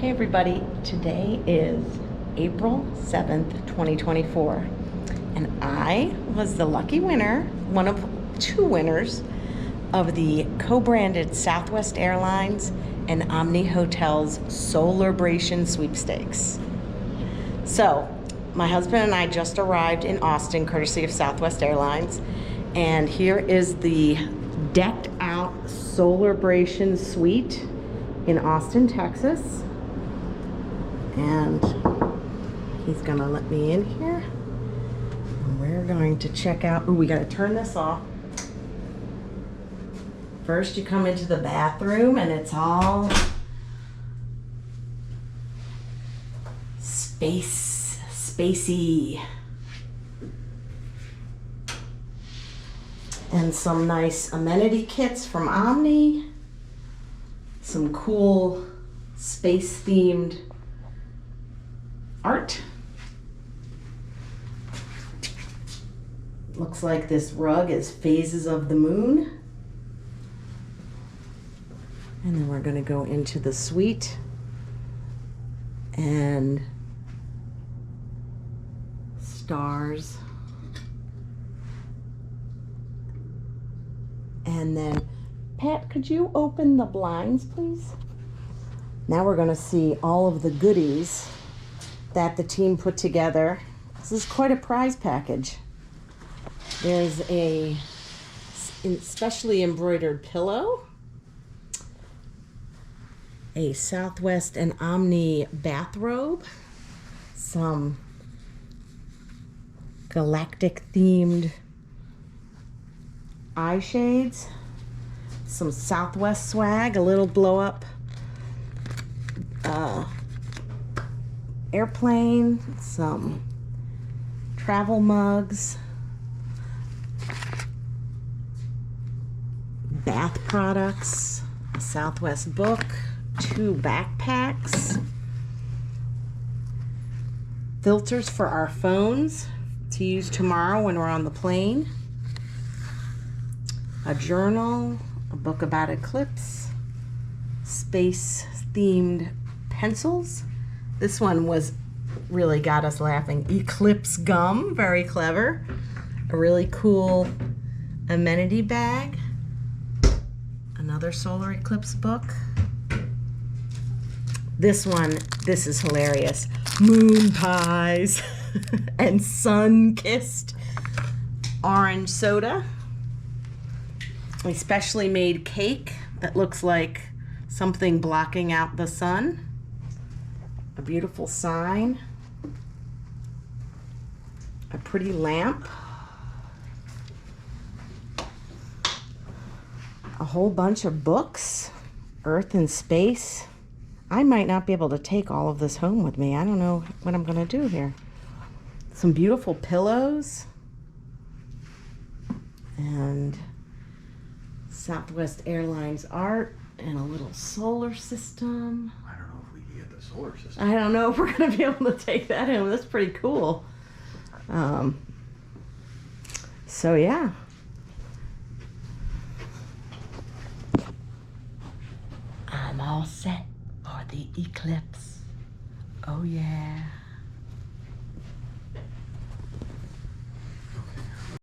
Hey everybody, today is April 7th, 2024, and I was the lucky winner, one of two winners of the co-branded Southwest Airlines and Omni Hotels Solarbration Sweepstakes. So, my husband and I just arrived in Austin, courtesy of Southwest Airlines, and here is the decked out Solarbration Suite in Austin, Texas. And he's gonna let me in here. And we're going to check out, we gotta turn this off. First you come into the bathroom and it's all spacey. And some nice amenity kits from Omni. Some cool space themed art. Looks like this rug is phases of the moon. And then we're going to go into the suite and stars. And then, Pat, could you open the blinds, please? Now we're going to see all of the goodies that the team put together. This is quite a prize package. There's a specially embroidered pillow, a Southwest and Omni bathrobe, some galactic themed eye shades, some Southwest swag, a little blow up airplane, some travel mugs, bath products, a Southwest book, 2 backpacks, filters for our phones to use tomorrow when we're on the plane, a journal, a book about eclipse, space themed pencils. This one really got us laughing. Eclipse gum, very clever. A really cool amenity bag. Another solar eclipse book. This is hilarious. Moon pies and sun-kissed orange soda. A specially made cake that looks like something blocking out the sun. A beautiful sign. A pretty lamp. A whole bunch of books. Earth and space. I might not be able to take all of this home with me. I don't know what I'm gonna do here. Some beautiful pillows. And Southwest Airlines art and a little solar system. I don't know if we can get the solar system. I don't know if we're going to be able to take that in. That's pretty cool. So yeah. I'm all set for the eclipse. Oh yeah.